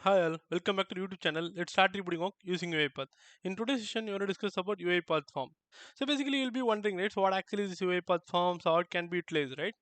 Hi all, welcome back to the YouTube channel. Let's start rebooting work using UiPath. In today's session, we are going to discuss about UiPath form. So basically, you'll be wondering, right? So what actually is this UiPath forms? How it can be utilized, right?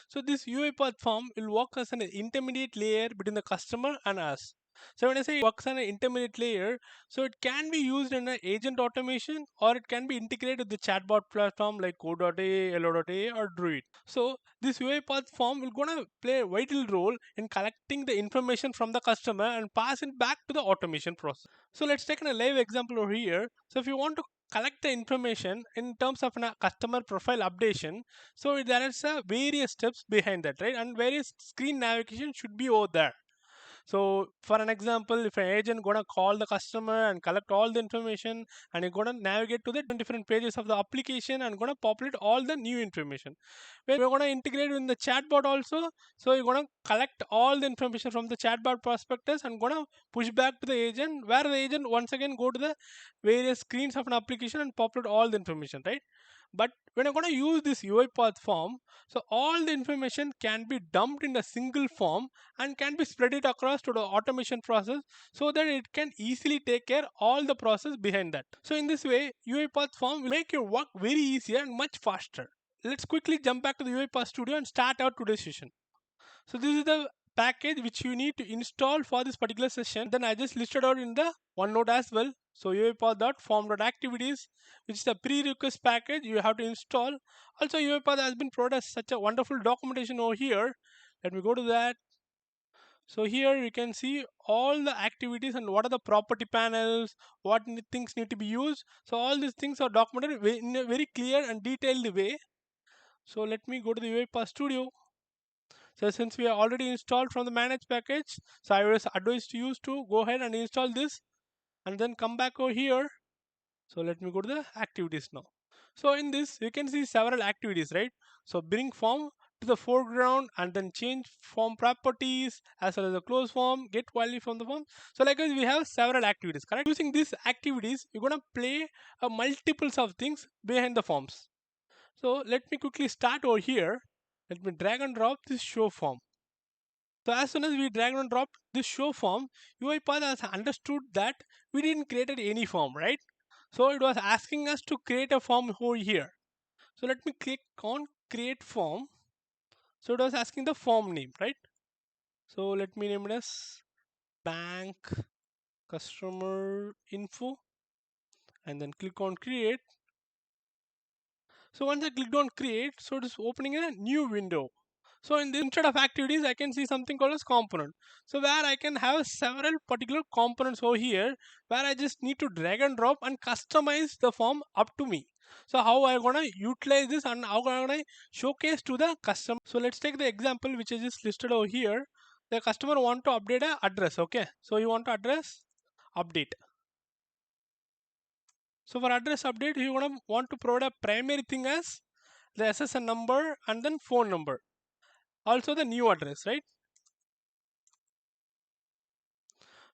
So this UiPath form will work as an intermediate layer between the customer and us. So when I say works on an intermediate layer, so it can be used in an agent automation or it can be integrated with the chatbot platform like Code.a, Lo.a or Druid. So this UiPath form will gonna play a vital role in collecting the information from the customer and pass it back to the automation process. So let's take a live example over here. So if you want to collect the information in terms of a customer profile updation, so there is various steps behind that, right? And various screen navigation should be over there. So for an example, if an agent gonna call the customer and collect all the information, and you're gonna navigate to the different pages of the application and gonna populate all the new information. When we're gonna integrate in the chatbot also, so you're gonna collect all the information from the chatbot prospectus and gonna push back to the agent, where the agent once again go to the various screens of an application and populate all the information, right? But when I'm going to use this UiPath form, so all the information can be dumped in a single form and can be spread it across to the automation process so that it can easily take care all the process behind that. So in this way, UiPath form will make your work very easier and much faster. Let's quickly jump back to the UiPath Studio and start our today's session. So this is the package which you need to install for this particular session. Then I just listed out in the OneNote as well. So UiPath.Form.Activities, which is the prerequisite package you have to install. Also UiPath has been provided such a wonderful documentation over here. Let me go to that. So here you can see all the activities and what are the property panels, what things need to be used. So all these things are documented in a very clear and detailed way. So let me go to the UiPath Studio. So since we are already installed from the manage package, so I was advised to use to go ahead and install this and then come back over here. So let me go to the activities now. So in this you can see several activities, right? So bring form to the foreground and then change form properties as well as the close form, get value from the form. So like this we have several activities, correct? Using these activities you're gonna play multiples of things behind the forms. So let me quickly start over here. Let me drag and drop this show form. So as soon as we drag and drop this show form, UiPath has understood that we didn't create any form, right? So it was asking us to create a form over here. So let me click on create form. So it was asking the form name, right? So let me name it as bank customer info and then click on create. So once I clicked on create, so it is opening a new window. So in this, instead of activities, I can see something called as component. So where I can have several particular components over here, where I just need to drag and drop and customize the form up to me. So how I gonna utilize this and how I gonna showcase to the customer. So let's take the example which is just listed over here. The customer want to update a address. Okay, so you want to address update. So for address update, you gonna want to provide a primary thing as the SSN number and then phone number. Also the new address, right?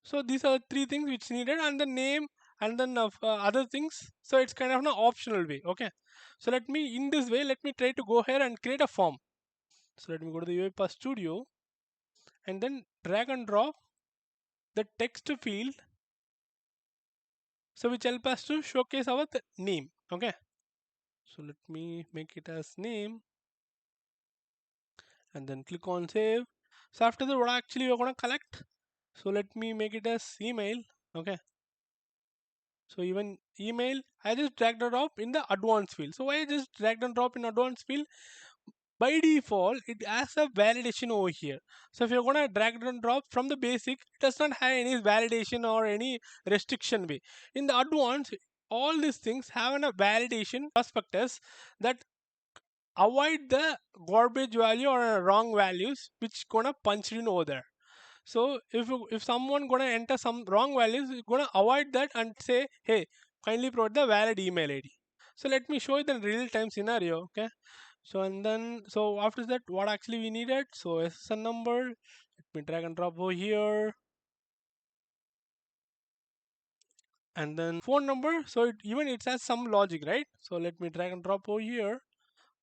So these are three things which needed and the name and then other things. So it's kind of an optional way. Okay. So let me in this way, let me try to go here and create a form. So let me go to the UiPath Studio and then drag and drop the text field. So which help us to showcase our name. Okay. So let me make it as name and then click on save. So after that, what actually we're gonna collect? So let me make it as email. Okay. So even email, I just dragged and drop in the advanced field. So why I just dragged and drop in advanced field? By default, it has a validation over here. So if you're gonna drag and drop from the basic, it does not have any validation or any restriction way. In the advanced, all these things have a validation prospectus that avoid the garbage value or wrong values which gonna punch in over there. So if someone gonna enter some wrong values, you're gonna avoid that and say, hey, kindly provide the valid email ID. So let me show you the real time scenario. Okay. So and then so after that, what actually we needed? So SSN number. Let me drag and drop over here, and then phone number. So even it has some logic, right? So let me drag and drop over here.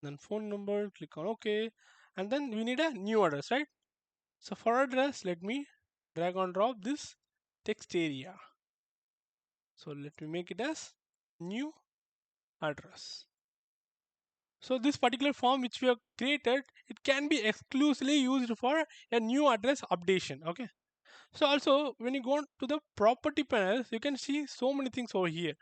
Then phone number. Click on OK, and then we need a new address, right? So for address, let me drag and drop this text area. So let me make it as new address. So this particular form which we have created, it can be exclusively used for a new address updation. Okay. So also when you go to the property panel, you can see so many things over here.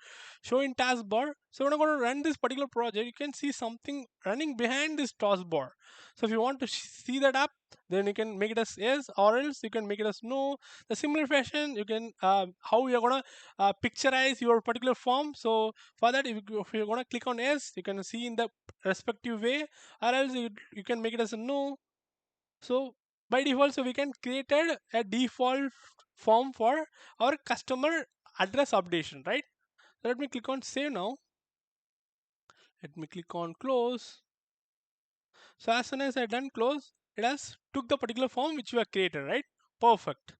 Show in taskbar. So when I'm going to run this particular project, you can see something running behind this taskbar. So if you want to see that app, then you can make it as yes, or else you can make it as no. The similar fashion, you can how you're gonna picturize your particular form. So for that, if you're gonna click on yes, you can see in the respective way, or else you can make it as a no. So by default, so we can create a default form for our customer address updation, right? So let me click on save now. Let me click on close. So as soon as I done close, it has took the particular form which we have created, right? Perfect.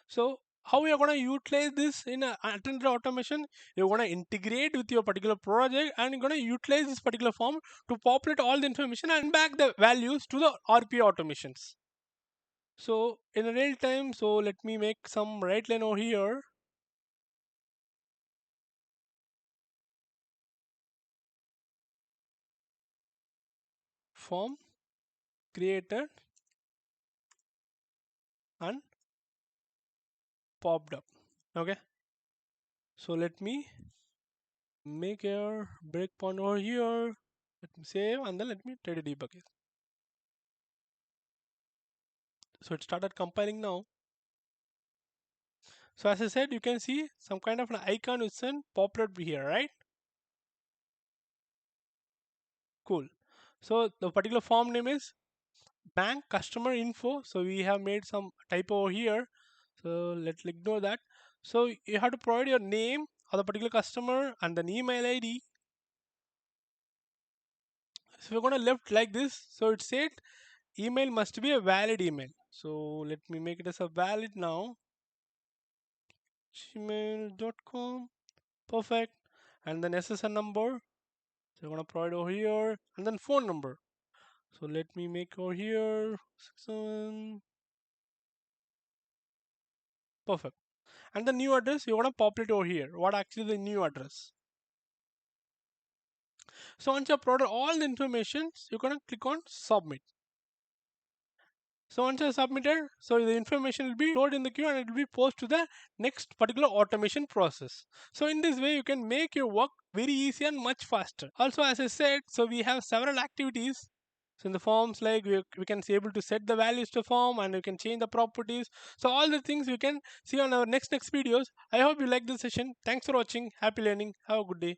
So how we are going to utilize this in attended automation? You're going to integrate with your particular project and you're going to utilize this particular form to populate all the information and back the values to the RPA automations. So in a real time, so let me make some right line over here. Form created and popped up. Okay. So let me make a breakpoint over here. Let me save and then let me try to debug it. So it started compiling now. So as I said, you can see some kind of an icon is popped up here, right? Cool. So the particular form name is bank customer info. So we have made some typo over here. So let's ignore that. So you have to provide your name of the particular customer and then email ID. So we're going to left like this. So it said email must be a valid email. So let me make it as a valid now. Gmail.com. Perfect. And then SSN number. So we're going to provide over here and then phone number. So let me make over here 67. Perfect. And the new address you're going to populate over here. What actually the new address? So once you have provided all the information, you're going to click on submit. So once you submitted, so the information will be stored in the queue and it will be posted to the next particular automation process. So in this way, you can make your work very easy and much faster. Also, as I said, so we have several activities. So in the forms, like we can be able to set the values to form and we can change the properties. So all the things we can see on our next videos. I hope you like this session. Thanks for watching. Happy learning. Have a good day.